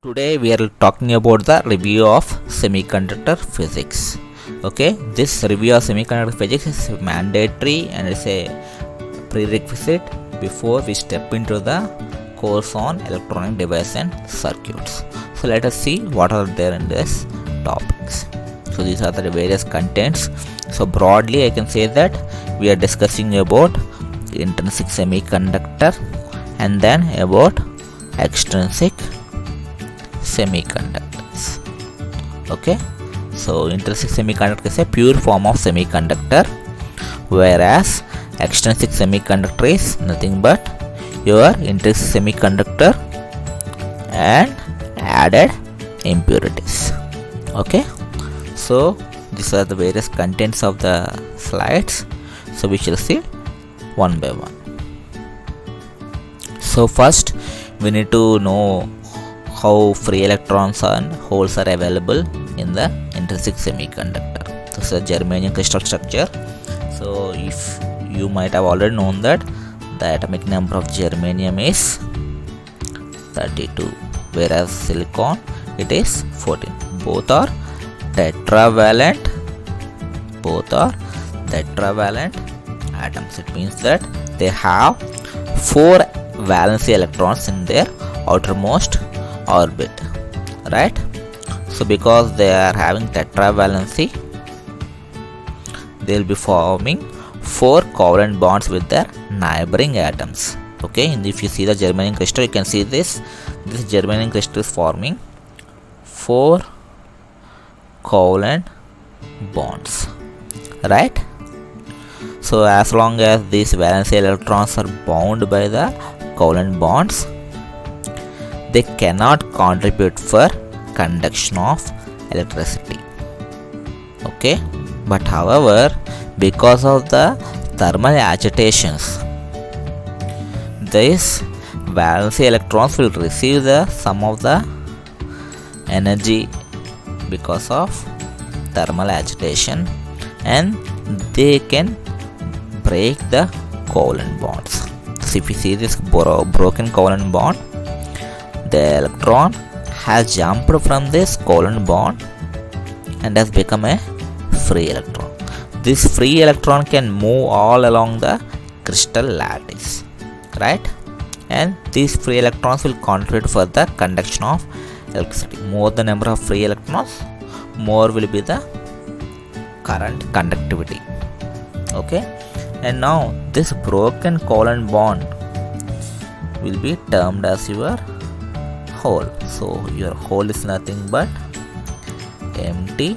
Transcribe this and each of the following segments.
Today we are talking about the review of semiconductor physics. Okay, this review of semiconductor physics is mandatory and it's a prerequisite before we step into the course on electronic device and circuits. So let us see what are there in this topics. So these are the various contents. So broadly I can say that we are discussing about intrinsic semiconductor and then about extrinsic semiconductors. Okay, so intrinsic semiconductor is a pure form of semiconductor, whereas extrinsic semiconductor is nothing but your intrinsic semiconductor and added impurities. Okay, so these are the various contents of the slides, so we shall see one by one. So first we need to know how free electrons and holes are available in the intrinsic semiconductor. This is a germanium crystal structure. So if you might have already known that the atomic number of germanium is 32, whereas silicon it is 14. Both are tetravalent atoms. It means that they have 4 valence electrons in their outermost orbit, right? So because they are having tetravalency, they will be forming 4 covalent bonds with their neighboring atoms. Okay, and if you see the germanium crystal, you can see this germanium crystal is forming 4 covalent bonds, right? So as long as these valence electrons are bound by the covalent bonds, they cannot contribute for conduction of electricity. Okay, but however, because of the thermal agitations, these valence electrons will receive some of the energy because of thermal agitation, and they can break the covalent bonds. So if you see this broken covalent bond, the electron has jumped from this covalent bond and has become a free electron. This free electron can move all along the crystal lattice, right? And these free electrons will contribute for the conduction of electricity. More the number of free electrons, more will be the current conductivity. Okay, and now this broken covalent bond will be termed as your hole. So your hole is nothing but empty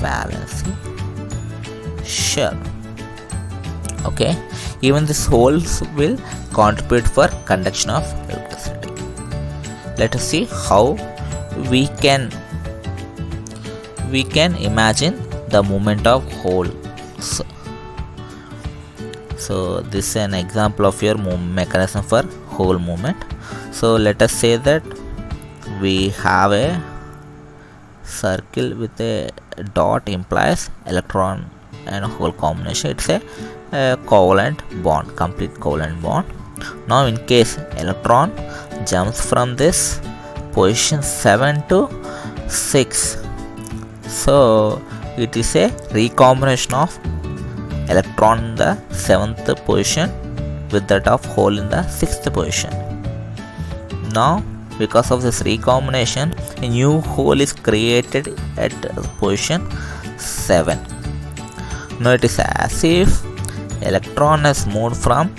valency shell. Okay, even these holes will contribute for conduction of electricity. Let us see how we can imagine the movement of holes. So this is an example of your mechanism for hole movement. So let us say that we have a circle with a dot implies electron and hole combination. It's a covalent bond, complete covalent bond. Now in case electron jumps from this position 7 to 6, so it is a recombination of electron in the 7th position with that of hole in the 6th position. Now because of this recombination, a new hole is created at position 7. Now it is as if electron has moved from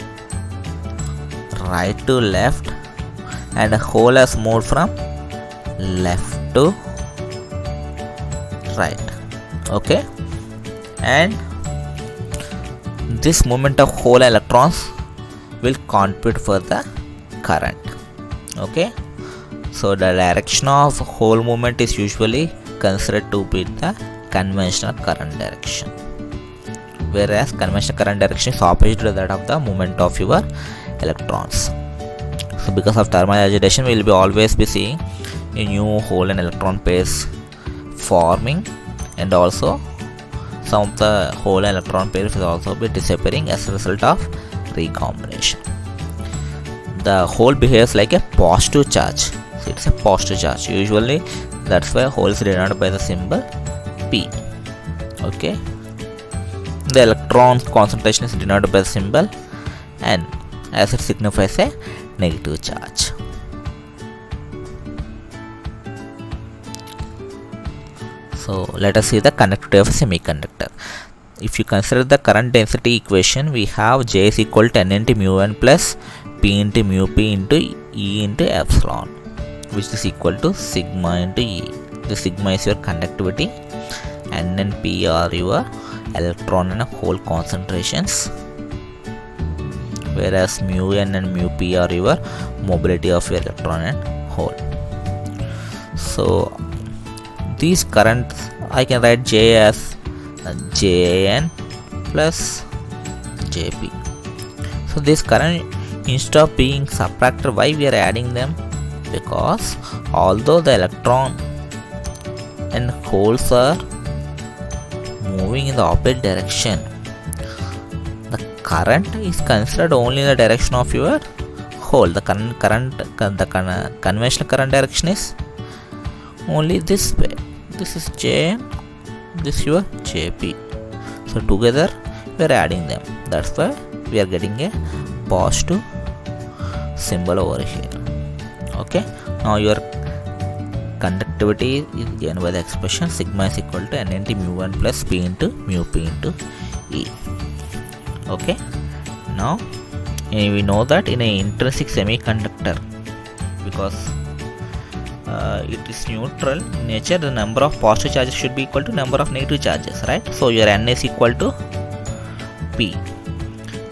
right to left and a hole has moved from left to right. Okay, and this movement of hole electrons will contribute for the current. Okay, so the direction of hole movement is usually considered to be the conventional current direction, whereas conventional current direction is opposite to that of the movement of your electrons. So because of thermal agitation, we will be always be seeing a new hole and electron pairs forming, and also some of the hole and electron pairs will also be disappearing as a result of recombination. the hole behaves like a positive charge. So it's a positive charge. Usually that's why hole is denoted by the symbol P. Okay. The electron concentration is denoted by the symbol N, as it signifies a negative charge. So let us see the conductivity of a semiconductor. If you consider the current density equation, we have J is equal to N into mu N plus P into mu P into E into epsilon, which is equal to sigma into E. The sigma is your conductivity, N and P are your electron and hole concentrations, whereas mu N and mu P are your mobility of your electron and hole. So these currents I can write J as Jn plus Jp. So this current, instead of being subtracted, why we are adding them? Because although the electron and holes are moving in the opposite direction, the current is considered only in the direction of your hole. The conventional current direction is only this way. This is Jn, this your Jp. So together we are adding them. That's why we are getting a positive symbol over here. Okay. Now your conductivity is given by the expression sigma is equal to N into mu 1 plus P into mu P into E. Okay. Now we know that in an intrinsic semiconductor, because it is neutral in nature, the number of positive charges should be equal to number of negative charges, right? So your N is equal to P.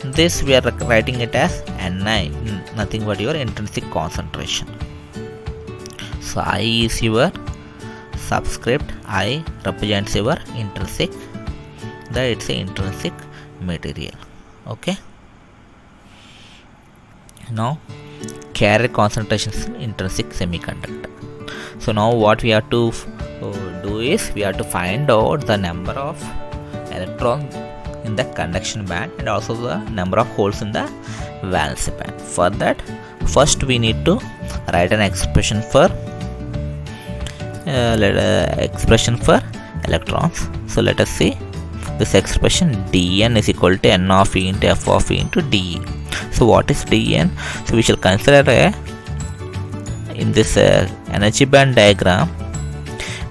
This we are writing it as Ni, nothing but your intrinsic concentration. So I is your subscript, I represents your intrinsic, that it's a intrinsic material. Okay. Now carrier concentrations in intrinsic semiconductor. So now what we have to do is we have to find out the number of electrons in the conduction band and also the number of holes in the valence band. For that, first we need to write an expression for electrons. So let us see this expression. Dn is equal to N of E into F of E into dE. So what is Dn? So we shall consider in this energy band diagram,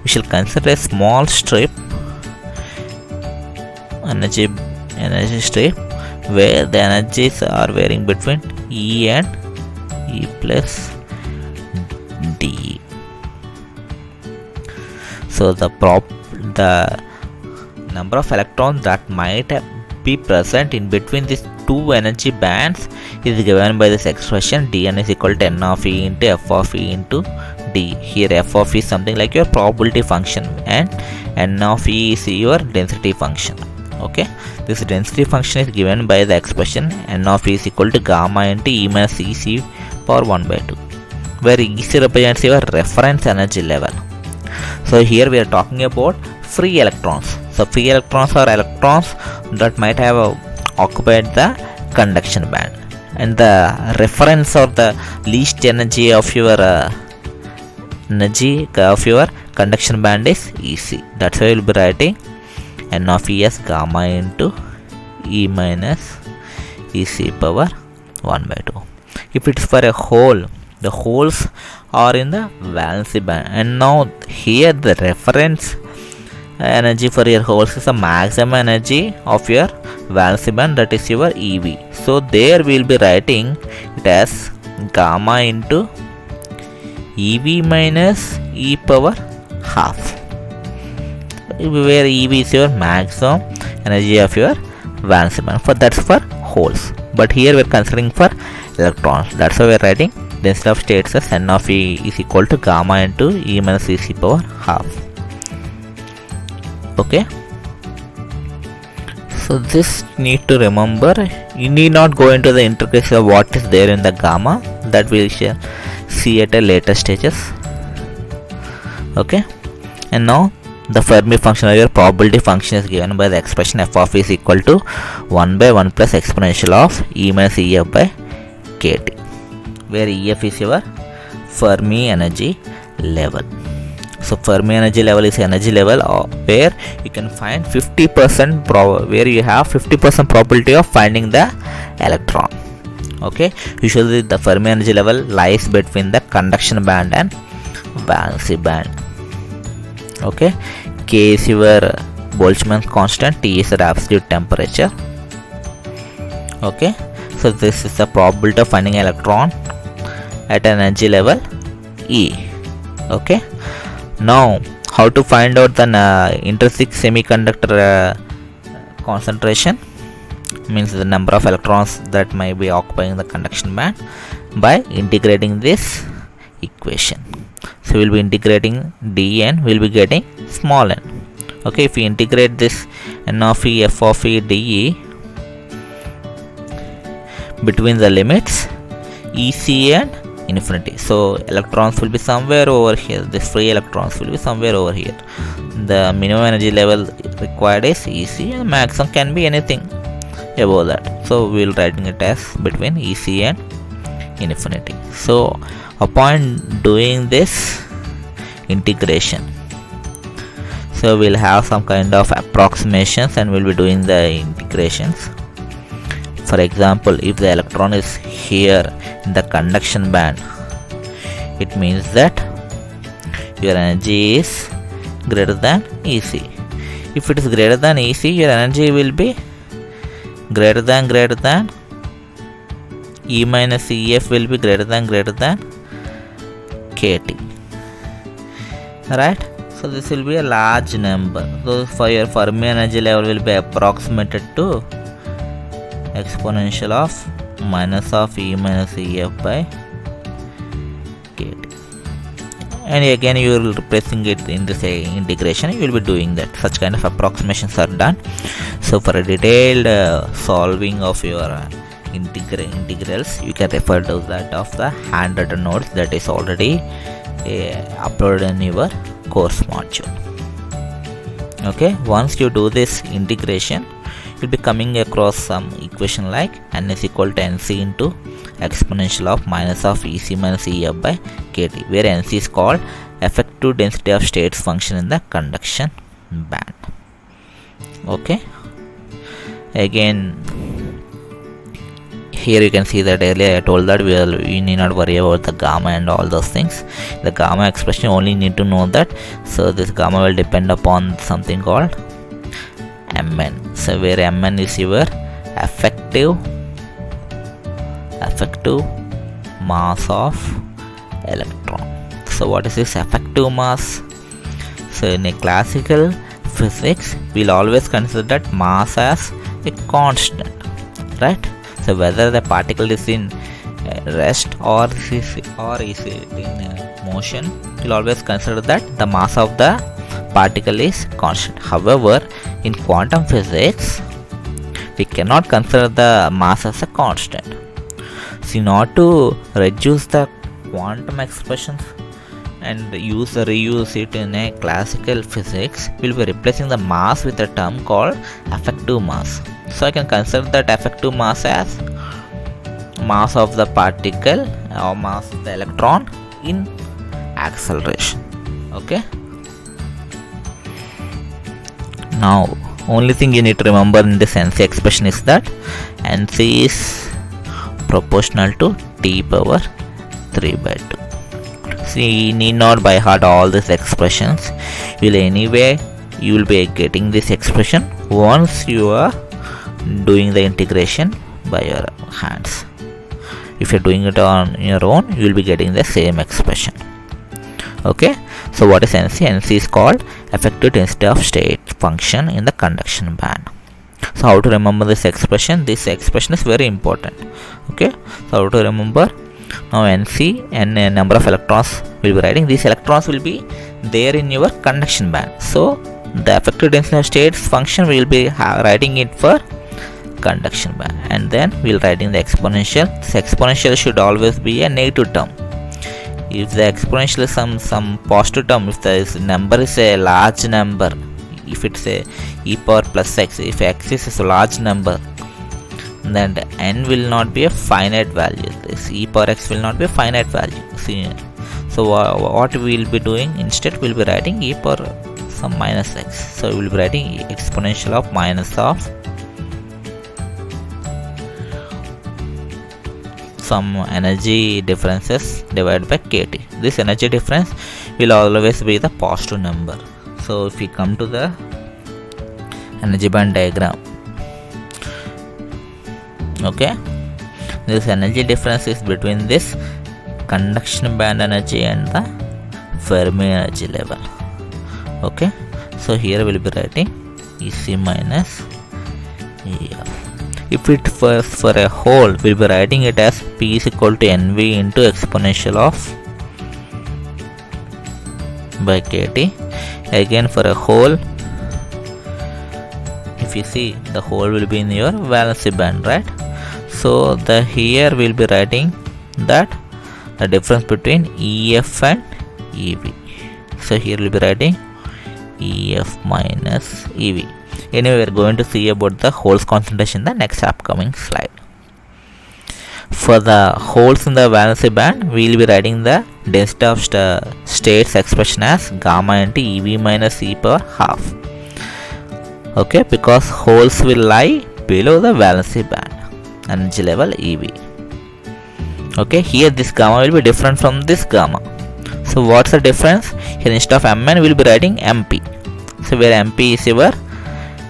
we shall consider a small strip, energy strip, where the energies are varying between E and E plus D. So the number of electrons that might be present in between these two energy bands is given by this expression. Dn is equal to N of E into F of E into D. Here F of E is something like your probability function and N of E is your density function. Okay, this density function is given by the expression N of E is equal to gamma into E minus EC power 1 by 2, where EC represents your reference energy level. So here we are talking about free electrons. So free electrons are electrons that might have occupied the conduction band, and the reference or the least energy of your conduction band is EC. That's why we will be writing N of E as gamma into E minus EC power 1 by 2. If it is for a hole, the holes are in the valence band, and now here the reference energy for your holes is the maximum energy of your valence band, that is your EV. So there we will be writing it as gamma into EV minus E power half, where EV is your maximum energy of your valence band. That's for holes, but here we are considering for electrons. That's why we are writing density of states as N of E is equal to gamma into E minus EC power half. Okay. So this need to remember. You need not go into the intricacies of what is there in the gamma. That we shall see at a later stages. Okay. And now the Fermi function or your probability function is given by the expression f of e is equal to 1 by 1 plus exponential of E minus EF by KT. where EF is your Fermi energy level. So Fermi energy level is energy level where you can find 50% where you have 50% probability of finding the electron. Okay, usually the Fermi energy level lies between the conduction band and valency band. Okay, K is your Boltzmann constant, T is the absolute temperature. Okay, so this is the probability of finding electron at energy level E. Okay, now how to find out the intrinsic semiconductor concentration, means the number of electrons that may be occupying the conduction band, by integrating this equation. So we will be integrating dn, we will be getting small n. Okay, if we integrate this n of e, f of e, dE between the limits EC and infinity, so electrons will be somewhere over here, this free electrons will be somewhere over here. The minimum energy level required is EC and maximum can be anything above that, so we will writing it as between EC and infinity. So upon doing this integration, so we'll have some kind of approximations and we'll be doing the integrations. For example, if the electron is here in the conduction band, it means that your energy is greater than EC. If it is greater than EC, your energy will be greater than E minus EF will be greater than KT. Right? So this will be a large number. So for your Fermi energy level will be approximated to exponential of minus of E minus EF by KT. And again you will replacing it in this integration, you will be doing that. Such kind of approximations are done. So for a detailed solving of your integrals, you can refer to that of the handwritten notes that is already uploaded in your course module. Okay, once you do this integration, you'll be coming across some equation like n is equal to nc into exponential of minus of EC minus EF by KT, where nc is called effective density of states function in the conduction band. Okay, again here you can see that earlier I told that we need not worry about the gamma and all those things. The gamma expression only need to know that, so this gamma will depend upon something called Mn. So where Mn is your effective mass of electron. So what is this effective mass? So in a classical physics, we'll always consider that mass as a constant, right? So whether the particle is in rest or is in motion, we'll always consider that the mass of the particle is constant. However, in quantum physics, we cannot consider the mass as a constant. So in order to reduce the quantum expressions and reuse it in a classical physics, we'll be replacing the mass with a term called effective mass. So I can consider that effective mass as mass of the particle or mass of the electron in acceleration. Okay. Now only thing you need to remember in this NC expression is that NC is proportional to T power 3 by 2. See, you need not by heart all these expressions. You will be getting this expression once you are doing the integration by your hands. If you're doing it on your own, you will be getting the same expression. Okay, so what is NC? NC is called effective density of state function in the conduction band. So how to remember this expression? This expression is very important. Okay, so how to remember? Now NC and number of electrons will be writing. These electrons will be there in your conduction band. So the effective density of states function will be writing it for conduction band, and then we'll writing the exponential. This exponential should always be a negative term. If the exponential is some positive term, if the number is a large number, if it's a e power plus x, if x is a large number, then n will not be a finite value. This e power x will not be a finite value. See, so what we will be doing, instead we will be writing e power some minus x. So we will be writing exponential of minus of some energy differences divided by kT. This energy difference will always be the positive number. So if we come to the energy band diagram, okay, this energy difference is between this conduction band energy and the Fermi energy level. Okay, so here we will be writing EC minus EF. If it was for a hole, we will be writing it as P is equal to NV into exponential of by KT. Again for a hole, if you see, the hole will be in your valence band, right? So the here we will be writing that the difference between EF and EV. So here we will be writing EF minus EV. Anyway, we are going to see about the holes concentration in the next upcoming slide. For the holes in the valence band, we will be writing the density of states expression as gamma into EV minus e power half. Okay, because holes will lie below the valence band energy level EV. Okay, here this gamma will be different from this gamma. So what's the difference? Here instead of Mn, we will be writing MP. So where MP is your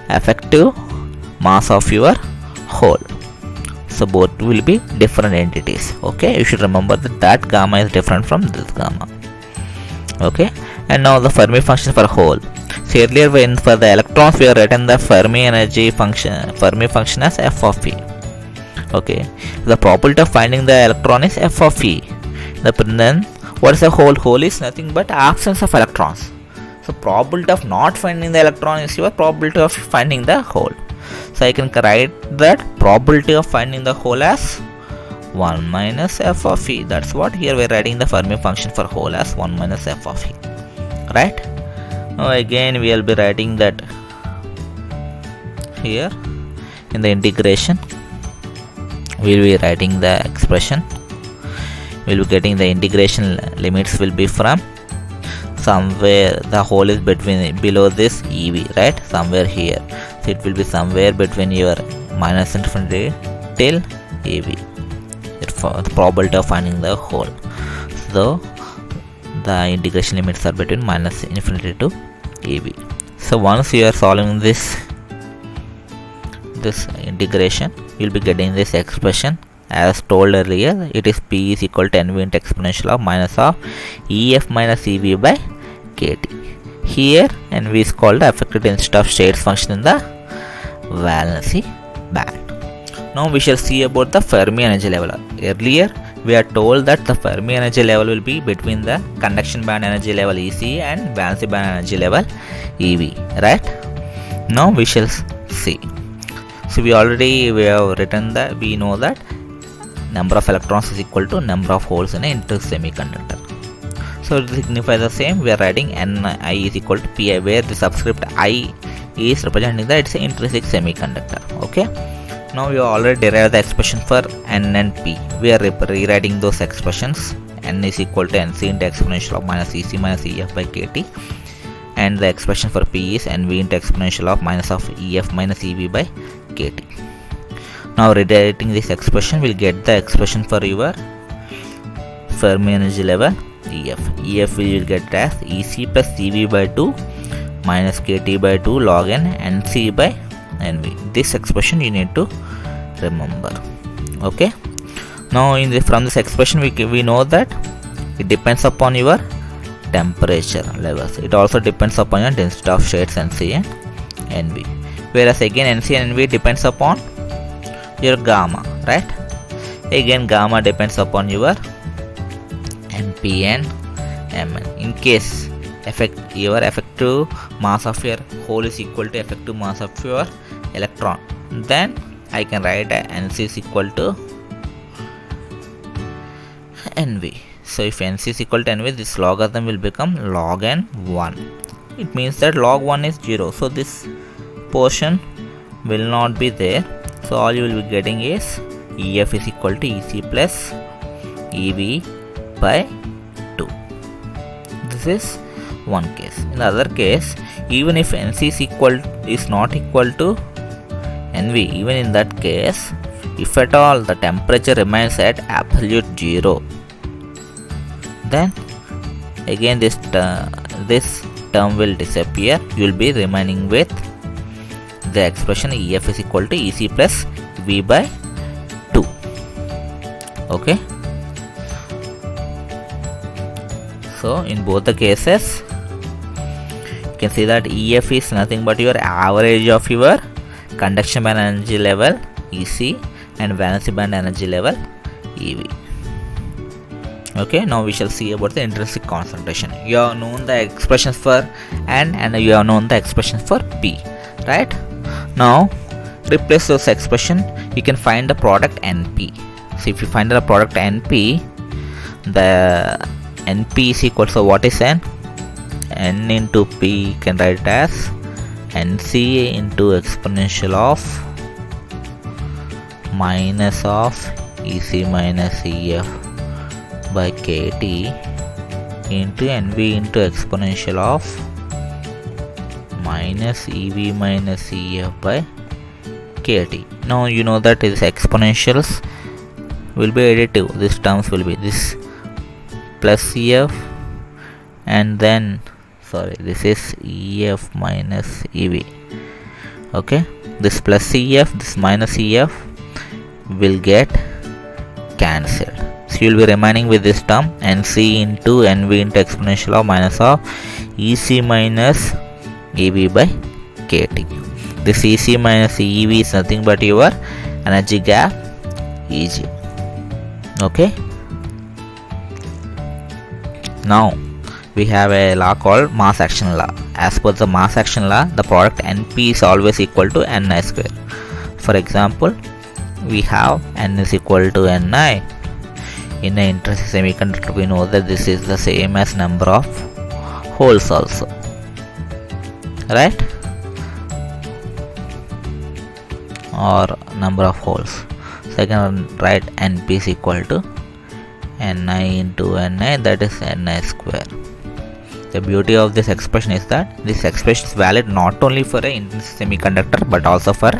effective mass of your hole. So both will be different entities. Okay, you should remember that gamma is different from this gamma. Okay, and now the Fermi function for hole. So earlier when for the electrons we have written the Fermi function as f of e. Okay, the probability of finding the electron is f of e. Then what is a hole? Hole is nothing but absence of electrons. So probability of not finding the electron is your probability of finding the hole. So I can write that probability of finding the hole as 1 minus f of e. That's what here we are writing the Fermi function for hole as 1 minus f of e. Right? Now again we will be writing that here in the integration. We will be writing the expression. We will be getting the integration limits will be from somewhere the hole is between below this EV, right? Somewhere here. So it will be somewhere between your minus infinity till EV. The probability of finding the hole. So the integration limits are between minus infinity to EV. So once you are solving this integration, you will be getting this expression. As told earlier, it is P is equal to NV into exponential of minus of EF minus EV by KT. Here NV is called the effective density of states function in the valency band. Now we shall see about the Fermi energy level. Earlier we are told that the Fermi energy level will be between the conduction band energy level EC and valency band energy level EV, right? Now we shall see. So we have written that we know that number of electrons is equal to number of holes in an intrinsic semiconductor. So to signify the same, we are writing Ni is equal to Pi, where the subscript I is representing that it's an intrinsic semiconductor. Okay. Now we have already derived the expression for N and P. We are rewriting those expressions. N is equal to Nc into exponential of minus Ec minus Ef by Kt, and the expression for P is Nv into exponential of minus of Ef minus Ev by Kt. Now rewriting this expression, we'll get the expression for your Fermi energy level EF. EF we will get as Ec plus Ev by 2 minus Kt by 2 log n Nc by Nv. This expression you need to remember. Okay. Now from this expression we know that it depends upon your temperature levels. It also depends upon your density of states Nc and Nv. Whereas again Nc and Nv depends upon your gamma, right? Again gamma depends upon your Np and Mn. In case your effective mass of your hole is equal to effective mass of your electron, then I can write Nc is equal to Nv. So if Nc is equal to Nv, this logarithm will become log n1. It means that log 1 is 0. So this portion will not be there. So all you will be getting is EF is equal to EC plus EV by 2. This is one case. In the other case, even if NC is not equal to NV, even in that case, if at all the temperature remains at absolute 0, then again this term will disappear. You will be remaining with the expression EF is equal to EC plus V by 2. Okay. So in both the cases, you can see that EF is nothing but your average of your conduction band energy level EC and valency band energy level EV. Okay, now we shall see about the intrinsic concentration. You have known the expressions for N and you have known the expressions for P, right? Now replace those expression. You can find the product NP. So if you find the product NP, the NP is equal to what is N? N into P, you can write it as NC into exponential of minus of EC minus EF by KT into NV into exponential of minus EV minus EF by KT. Now you know that these exponentials will be additive. These terms will be this plus EF and then this is EF minus EV. Okay, this plus EF, this minus EF will get cancelled. So you will be remaining with this term NC into NV into exponential of minus of EC minus EV by KT. This EC minus EV is nothing but your energy gap EG. Okay. Now we have a law called mass action law. As per the mass action law, the product NP is always equal to Ni square. For example, we have N is equal to Ni. In an intrinsic semiconductor, we know that this is the same as number of holes also, right? Or number of holes. So I can write NP is equal to Ni into Ni, that is Ni square. The beauty of this expression is that this expression is valid not only for an intrinsic semiconductor but also for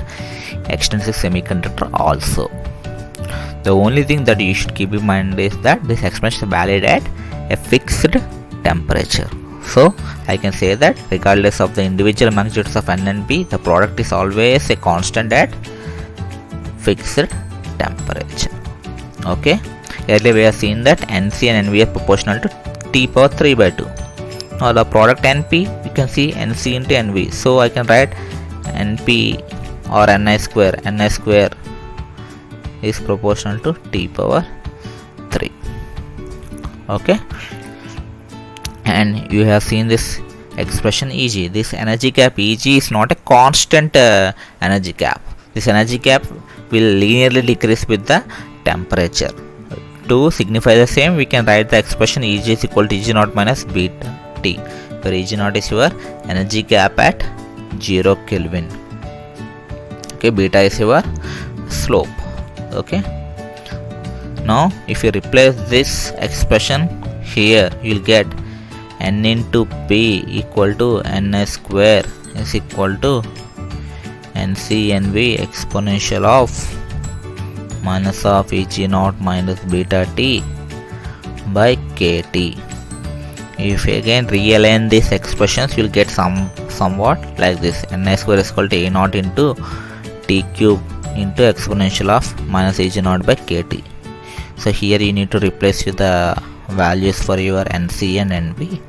extrinsic semiconductor also. The only thing that you should keep in mind is that this expression is valid at a fixed temperature. So I can say that regardless of the individual magnitudes of N and P, the product is always a constant at fixed temperature. Okay. Earlier we have seen that NC and NV are proportional to T power 3 by 2. Now the product NP, you can see NC into NV. So I can write NP or Ni square. Ni square is proportional to T power 3. Okay. And you have seen this expression EG. This energy gap EG is not a constant energy gap. This energy gap will linearly decrease with the temperature. To signify the same, we can write the expression EG is equal to EG0 minus beta T, where EG0 is your energy gap at 0 Kelvin. Okay, beta is your slope. Okay. Now if you replace this expression here, you will get N into P equal to Ni square is equal to NC NV exponential of minus of EG0 minus beta T by KT. If you again realign these expressions, you will get somewhat like this. Ni square is equal to A0 into T cube into exponential of minus EG0 by KT. So here you need to replace with the values for your NC and NV.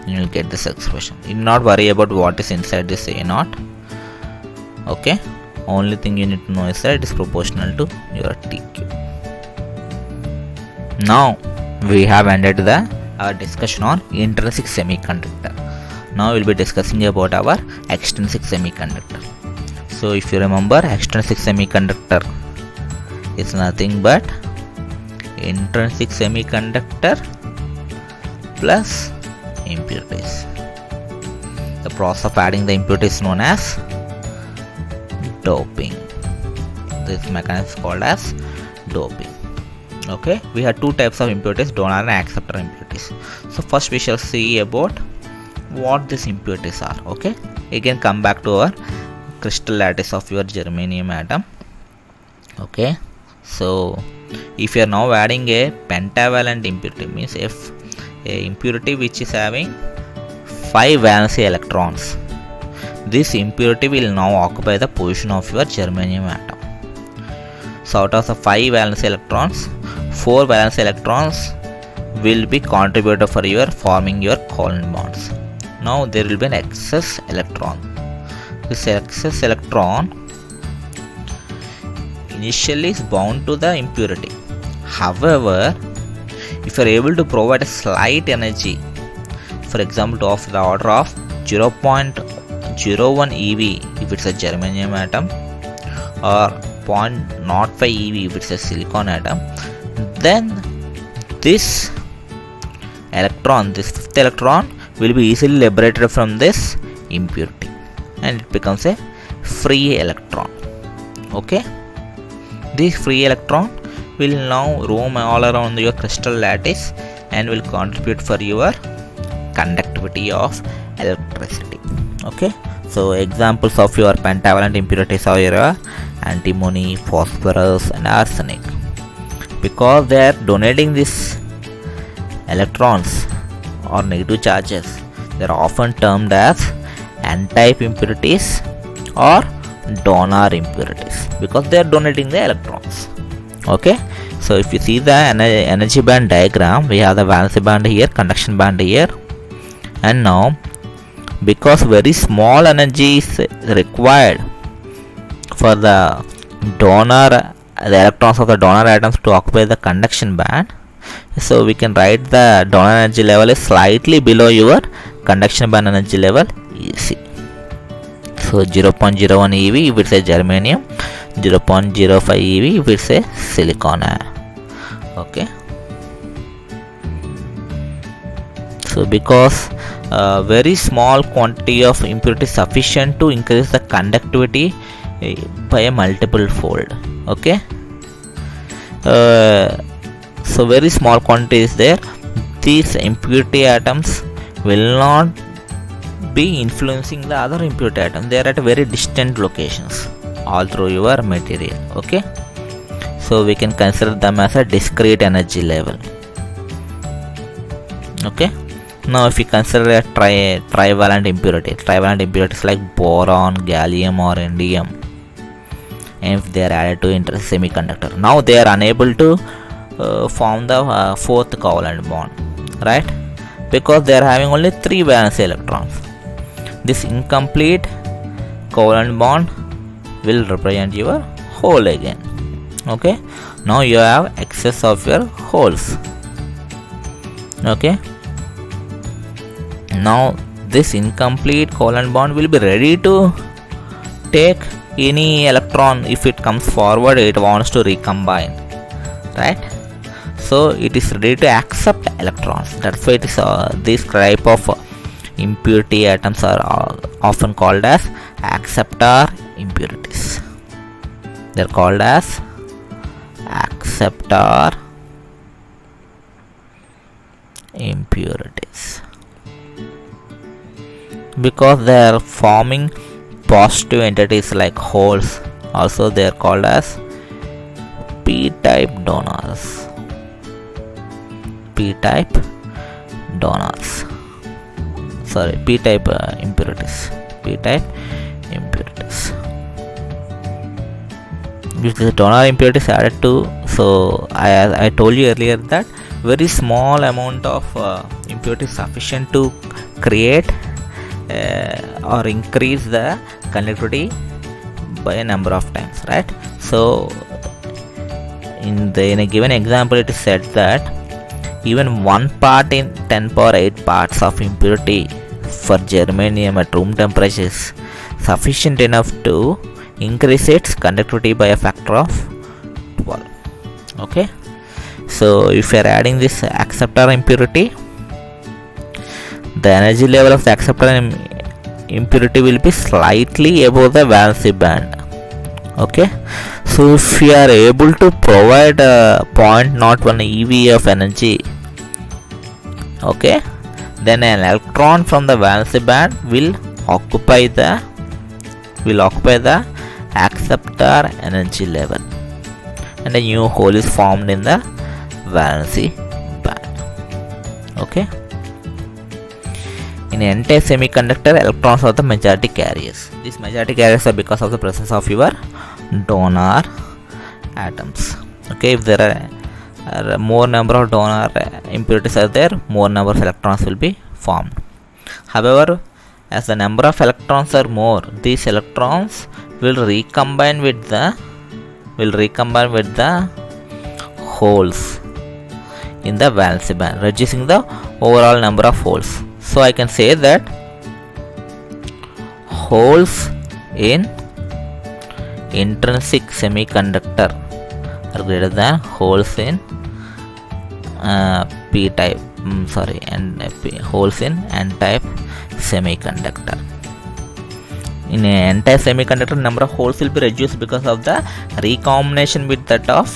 You will get this expression. You need not worry about what is inside this A0. Okay. Only thing you need to know is that it is proportional to your T cube. Now we have ended our discussion on intrinsic semiconductor. Now we will be discussing about our extrinsic semiconductor. So if you remember, extrinsic semiconductor is nothing but intrinsic semiconductor plus impurities. The process of adding the impurities is known as doping. this mechanism is called as doping. Okay, we have two types of impurities, donor and acceptor impurities. So first we shall see about what these impurities are. Okay, again come back to our crystal lattice of your germanium atom. Okay, so if you are now adding a pentavalent impurity, means if a impurity which is having 5 valency electrons, this impurity will now occupy the position of your germanium atom. So out of the 5 valence electrons, 4 valence electrons will be contributed for your forming your covalent bonds. Now there will be an excess electron. This excess electron initially is bound to the impurity. However, if you are able to provide a slight energy, for example of the order of 0.01 eV if it's a germanium atom, or 0.05 eV if it's a silicon atom, then this electron, this fifth electron, will be easily liberated from this impurity and it becomes a free electron. Okay, this free electron will now roam all around your crystal lattice and will contribute for your conductivity of electricity. Okay, so examples of your pentavalent impurities are your antimony, phosphorus and arsenic. Because they are donating these electrons or negative charges, they are often termed as n-type impurities or donor impurities because they are donating the electrons. Okay, so if you see the energy band diagram, we have the valency band here, conduction band here, and now because very small energy is required for the donor, the electrons of the donor atoms to occupy the conduction band, so we can write the donor energy level is slightly below your conduction band energy level EC. So 0.01 eV if it's a germanium, 0.05 eV if it's a silicon. Okay, so because very small quantity of impurity is sufficient to increase the conductivity by a multiple fold. Okay, so very small quantity is there. These impurity atoms will not be influencing the other impurity atoms. They are at very distant locations all through your material. Okay, so we can consider them as a discrete energy level. Okay, now if we consider a trivalent impurities like boron, gallium or indium, and if they are added to intrinsic semiconductor, now they are unable to form the fourth covalent bond, right? Because they are having only 3 valence electrons. This incomplete covalent bond will represent your hole again. Okay, now you have excess of your holes. Okay, now this incomplete covalent bond will be ready to take any electron. If it comes forward, it wants to recombine, right? So it is ready to accept electrons. That's why it is this type of impurity atoms are often called as acceptor impurities. They are called as acceptor impurities because they are forming positive entities like holes. Also they are called as p-type donors. p-type donors sorry p-type impurities. p-type impurities. If the donor impurities added to, so I told you earlier that very small amount of impurity is sufficient to create or increase the conductivity by a number of times, right? So in a given example, it is said that even 1 part in 10 power 8 parts of impurity for germanium at room temperature is sufficient enough to increase its conductivity by a factor of 12. Okay, so if you are adding this acceptor impurity, the energy level of the acceptor impurity will be slightly above the valency band. Okay, So if we are able to provide 0.01 eV of energy, okay, then an electron from the valence band will occupy the acceptor energy level, and a new hole is formed in the valence band. Okay. In n-type semiconductor, electrons are the majority carriers. These majority carriers are because of the presence of your donor atoms. Okay, if there are more number of donor impurities are there, more number of electrons will be formed. However, as the number of electrons are more, these electrons will recombine with the holes in the valence band, reducing the overall number of holes. So I can say that holes in intrinsic semiconductor are greater than holes in holes in n-type semiconductor. In an n-type semiconductor, number of holes will be reduced because of the recombination with that of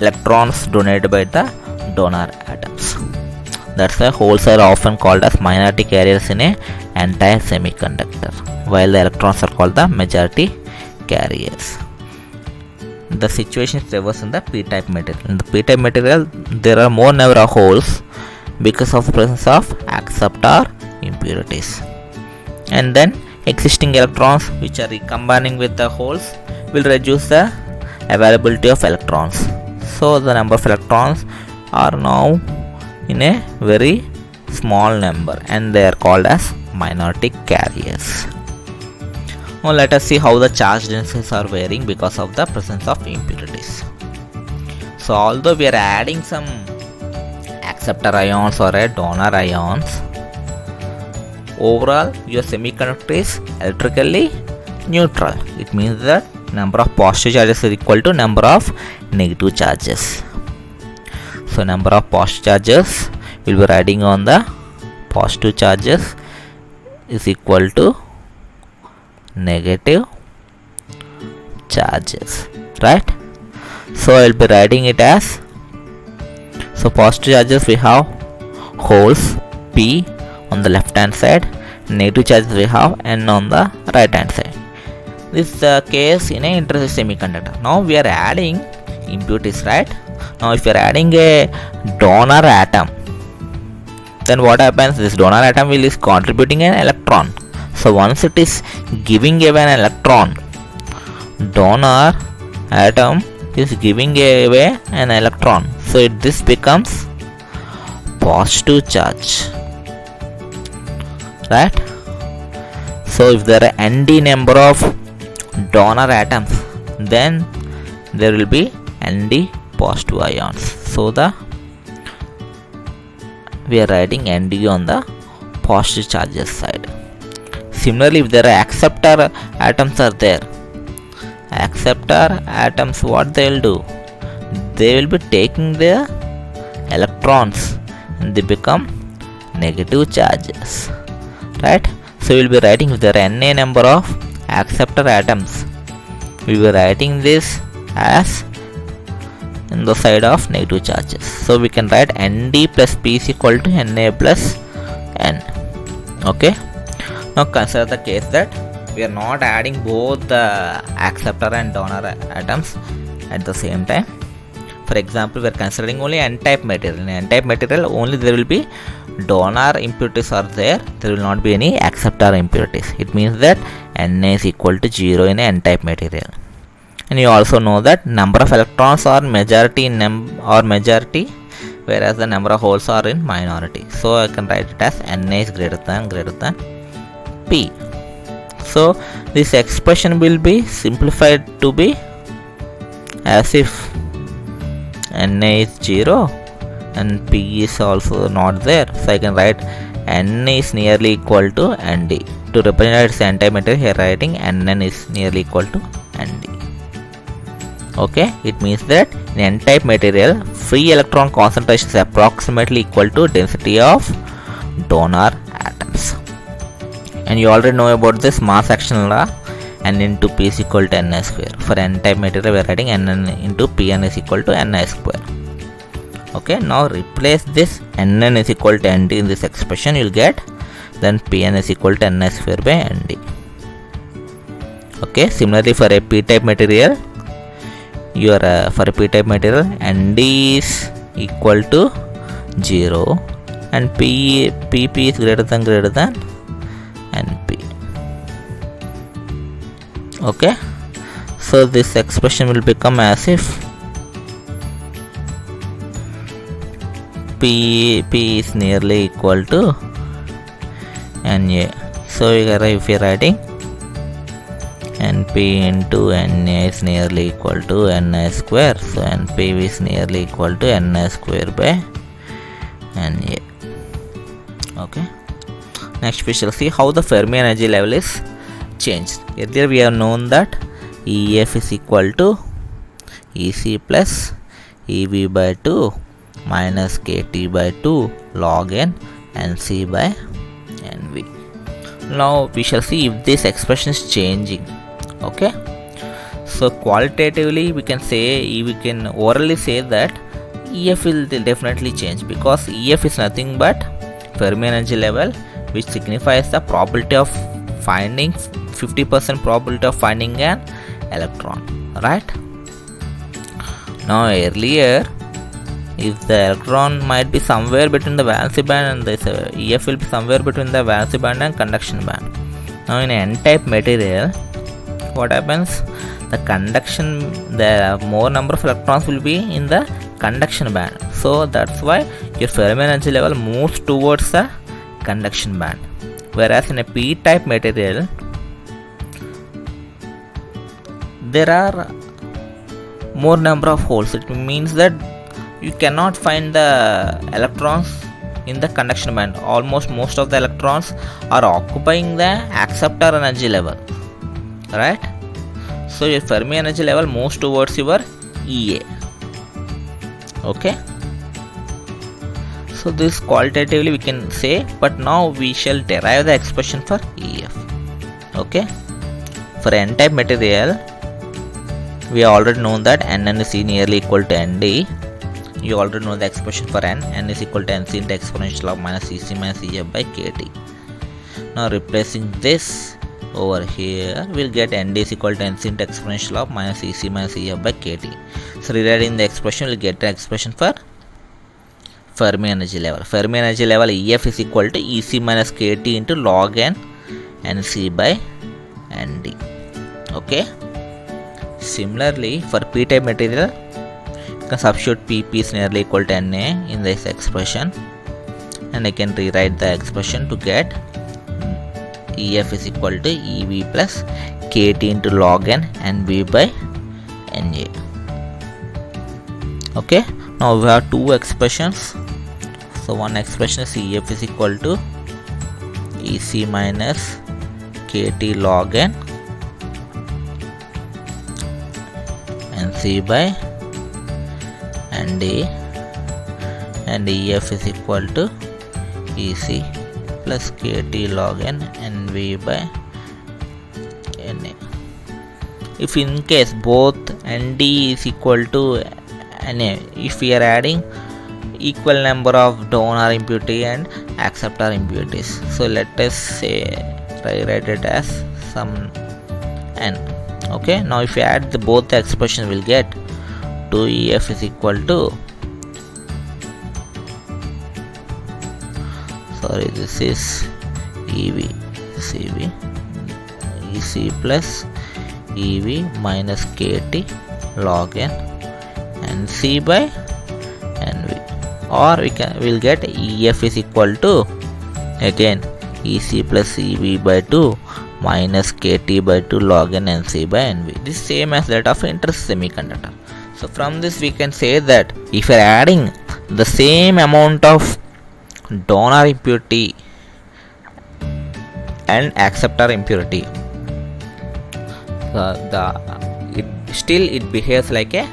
electrons donated by the donor atoms. That's why holes are often called as minority carriers in a n-type semiconductor, while the electrons are called the majority carriers. The situation is reversed in the p-type material. In the p-type material, there are more number of holes because of the presence of acceptor impurities, and then existing electrons which are recombining with the holes will reduce the availability of electrons. So the number of electrons are now in a very small number, and they are called as minority carriers. Now let us see how the charge densities are varying because of the presence of impurities. So although we are adding some acceptor ions or a donor ions, overall your semiconductor is electrically neutral. It means that number of positive charges is equal to number of negative charges. So number of positive charges will be riding on the positive charges is equal to negative charges, right? So I will be writing it as, so positive charges we have holes P on the left hand side, negative charges we have N on the right hand side. This is the case in an intrinsic semiconductor. Now we are adding impurities, right? Now if you are adding a donor atom, then what happens? This donor atom is contributing an electron. So once it is giving away an electron, donor atom is giving away an electron. So this becomes positive charge, right? So if there are ND number of donor atoms, then there will be ND positive ions. So we are writing ND on the positive charges side. Similarly, if there are acceptor atoms are there, acceptor atoms, what they will do? They will be taking the electrons and they become negative charges, right? So we will be writing, if there are Na number of acceptor atoms, we will be writing this as in the side of negative charges. So we can write ND plus P is equal to Na plus N. Okay. Now consider the case that we are not adding both the acceptor and donor atoms at the same time. For example, we are considering only n-type material. In n-type material, only there will be donor impurities are there. There will not be any acceptor impurities. It means that Na is equal to 0 in n-type material. And you also know that number of electrons are majority majority, whereas the number of holes are in minority. So I can write it as Na is greater than P. So this expression will be simplified to be as if Na is 0 and P is also not there. So I can write Na is nearly equal to Nd. To represent its n-type material, here writing Nn is nearly equal to Nd. Okay, it means that in n-type material, free electron concentration is approximately equal to density of donor atoms. And you already know about this mass action law. n into p is equal to ni square. For n type material we are writing n into pn is equal to ni square. Okay, now replace this nn is equal to nd in this expression, you will get then pn is equal to ni square by nd. Okay, similarly for a p type material, for a p type material nd is equal to 0 and pp is greater than np. Okay, so this expression will become as if p is nearly equal to na. So if you are writing np into na is nearly equal to ni square, so np is nearly equal to ni square by na. Okay, next we shall see how the Fermi energy level is changed. Earlier we have known that ef is equal to ec plus ev by 2 minus kt by 2 log n nc by nv. Now we shall see if this expression is changing. Okay, so qualitatively we can orally say that ef will definitely change, because ef is nothing but Fermi energy level, which signifies the probability of finding 50% probability of finding an electron, right? Now earlier, if the electron might be somewhere between the valence band and this ef will be somewhere between the valence band and conduction band. Now in n-type material, what happens? The more number of electrons will be in the conduction band. So that's why your Fermi energy level moves towards the conduction band. Whereas in a p-type material, there are more number of holes. It means that you cannot find the electrons in the conduction band. Most of the electrons are occupying the acceptor energy level, right? So your Fermi energy level moves towards your EA. Okay, so this qualitatively we can say, but now we shall derive the expression for EF. Okay, for n-type material, we already know that nn is nearly equal to nd. You already know the expression for n is equal to nc into exponential of minus ec minus ef by kt. Now replacing this over here, we'll get nd is equal to nc into exponential of minus ec minus ef by kt. So rewriting the expression, we'll get the expression for Fermi energy level. Fermi energy level ef is equal to ec minus kt into log n nc by nd. Okay, similarly for p-type material, you can substitute pp is nearly equal to na in this expression, and I can rewrite the expression to get ef is equal to ev plus kt into log n nv by na. Okay, now we have two expressions. So one expression is ef is equal to ec minus kt log n nc by nd, and ef is equal to ec plus kt log n nv by na. If in case both nd is equal to na, if we are adding equal number of donor impurity and acceptor impurities, so let us say rewrite it as some n. Okay, now if you add both the expressions, we'll get 2ef is equal to, this is ev cv ec plus ev minus kt log n nc by nv, or we'll get ef is equal to again ec plus ev by 2 minus kt by 2 log n nc by nv. This is same as that of intrinsic semiconductor. So from this we can say that if you are adding the same amount of donor impurity and acceptor impurity, it behaves like a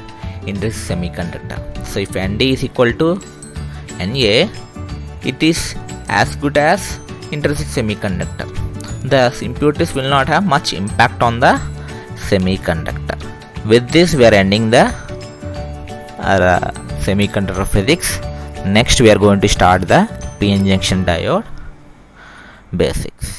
intrinsic semiconductor. So if nd is equal to na, it is as good as intrinsic semiconductor. Thus, impurities will not have much impact on the semiconductor. With this, we are ending the semiconductor physics. Next, we are going to start the p-n junction diode basics.